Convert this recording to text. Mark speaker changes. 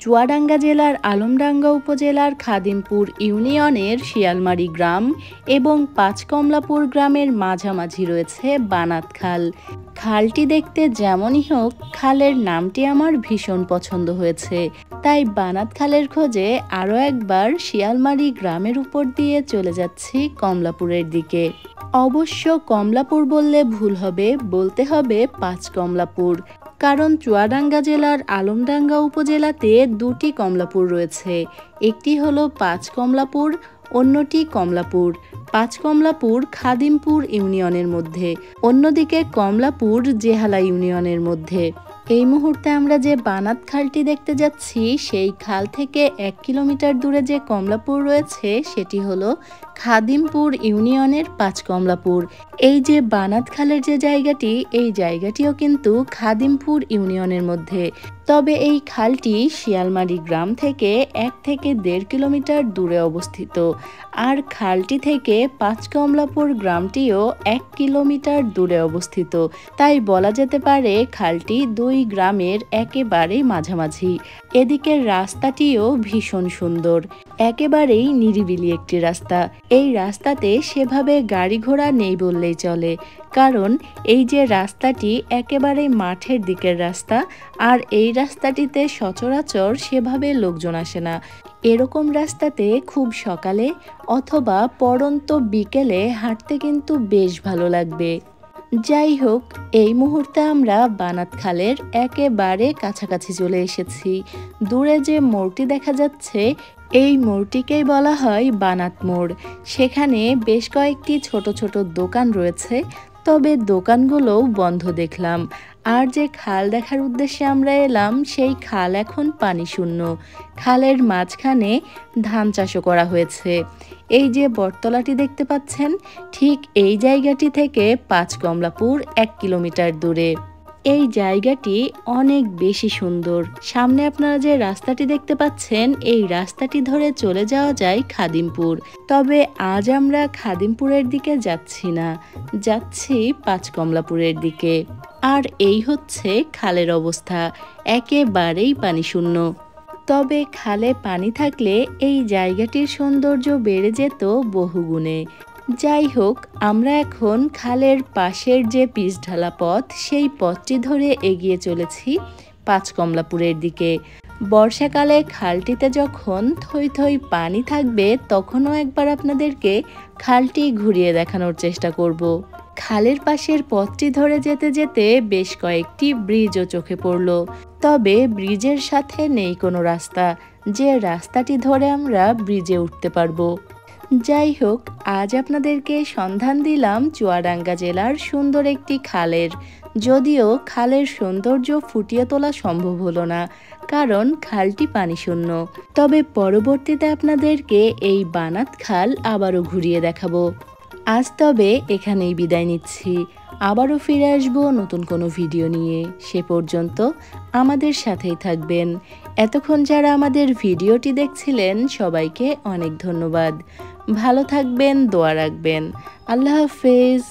Speaker 1: চুয়াডাঙ্গা জেলার আলমডাঙ্গা উপজেলার খাদিমপুর ইউনিয়নের শিয়ালমারী গ্রাম এবং পাঁচকমলাপুর গ্রামের মাঝামাঝি রয়েছে বানাত খাল। খালটি দেখতে যেমনই হোক, খালের নামটি আমার ভীষণ পছন্দ হয়েছে, তাই বানাত খালের খোঁজে আরও একবার শিয়ালমারী গ্রামের উপর দিয়ে চলে যাচ্ছি কমলাপুরের দিকে। অবশ্য কমলাপুর বললে ভুল হবে, বলতে হবে পাঁচকমলাপুর, কারণ চুয়াডাঙ্গা জেলার আলমডাঙ্গা উপজেলাতে দুটি কমলাপুর রয়েছে। একটি হলো পাঁচকমলাপুর, অন্যটি কমলাপুর। পাঁচকমলাপুর খাদিমপুর ইউনিয়নের মধ্যে, অন্যদিকে কমলাপুর জেহালা ইউনিয়নের মধ্যে। এই মুহূর্তে আমরা যে বানাত খালটি দেখতে যাচ্ছি, সেই খাল থেকে 1 কিলোমিটার দূরে যে কমলাপুর রয়েছে সেটি হলো খাদিমপুর ইউনিয়নের পাঁচকমলাপুর। এই যে বানাত খালের যে জায়গাটি, এই জায়গাটিও কিন্তু খাদিমপুর ইউনিয়নের মধ্যে। তবে এই খালটি শিয়ালমারী গ্রাম থেকে 1 থেকে 1.5 কিলোমিটার দূরে অবস্থিত, আর খালটি থেকে পাঁচকমলাপুর গ্রামটিও 1 কিলোমিটার দূরে অবস্থিত। তাই বলা যেতে পারে খালটি দুই গ্রামের একেবারেই মাঝামাঝি। এদিকের রাস্তাটিও ভীষণ সুন্দর, একেবারেই নিরিবিলি একটি রাস্তা। এই রাস্তাতে সেভাবে গাড়ি ঘোড়া নেই বললেই চলে, কারণ এই যে রাস্তাটি একেবারে মাঠের দিকের রাস্তা, আর এই রাস্তাটিতে সচরাচর সেভাবে লোকজন আসে না। এরকম রাস্তাতে খুব সকালে অথবা পড়ন্ত বিকেলে হাঁটতে কিন্তু বেশ ভালো লাগবে। যাই হোক, এই মুহূর্তে আমরা বানাত খালের একেবারে কাছাকাছি চলে এসেছি। দূরে যে মোড়টি দেখা যাচ্ছে, এই মোড়টিকেই বলা হয় বানাত মোড়। সেখানে বেশ কয়েকটি ছোট ছোট দোকান রয়েছে, তবে দোকানগুলোও বন্ধ দেখলাম। আর যে খাল দেখার উদ্দেশ্যে আমরা এলাম, সেই খাল এখন পানি শূন্য। খালের মাঝখানে ধান চাষও করা হয়েছে। এই যে বটতলাটি দেখতে পাচ্ছেন, ঠিক এই জায়গাটি থেকে পাঁচকমলাপুর 1 কিলোমিটার দূরে। এই জায়গাটি অনেক বেশি সুন্দর। সামনে আপনারা যে রাস্তাটি দেখতে পাচ্ছেন, এই রাস্তাটি ধরে চলে যাওয়া যায় খাদিমপুর। তবে আজ আমরা খাদিমপুরের দিকে যাচ্ছি না, যাচ্ছি পাঁচকমলাপুরের দিকে। আর এই হচ্ছে খালের অবস্থা, একেবারেই পানি শূন্য। তবে খালে পানি থাকলে এই জায়গাটির সৌন্দর্য বেড়ে যেত বহুগুণে। যাই হোক, আমরা এখন খালের পাশের যে পিচঢালা পথ, সেই পথটি ধরে এগিয়ে চলেছি পাঁচকমলাপুরের দিকে। বর্ষাকালে খালটিতে যখন থই থই পানি থাকবে, তখনও একবার আপনাদেরকে খালটি ঘুরিয়ে দেখানোর চেষ্টা করব। খালের পাশের পথটি ধরে যেতে যেতে বেশ কয়েকটি ব্রিজও চোখে পড়ল, তবে ব্রিজের সাথে নেই কোনো রাস্তা, যে রাস্তাটি ধরে আমরা ব্রিজে উঠতে পারবো। যাই হোক, আজ আপনাদেরকে সন্ধান দিলাম চুয়াডাঙ্গা জেলার সুন্দর একটি খালের। যদিও খালের সৌন্দর্য ফুটিয়ে তোলা সম্ভব হলো না, কারণ খালটি পানি শূন্য। তবে পরবর্তীতে আপনাদেরকে এই বানাত খাল আবারও ঘুরিয়ে দেখাবো। আজ তবে এখানেই বিদায় নিচ্ছি। আবারও ফিরে আসবো নতুন কোনো ভিডিও নিয়ে। সে পর্যন্ত আমাদের সাথেই থাকবেন। এতক্ষণ যারা আমাদের ভিডিওটি দেখছিলেন, সবাইকে অনেক ধন্যবাদ। ভালো থাকবেন, দোয়া রাখবেন। আল্লাহ হাফেজ।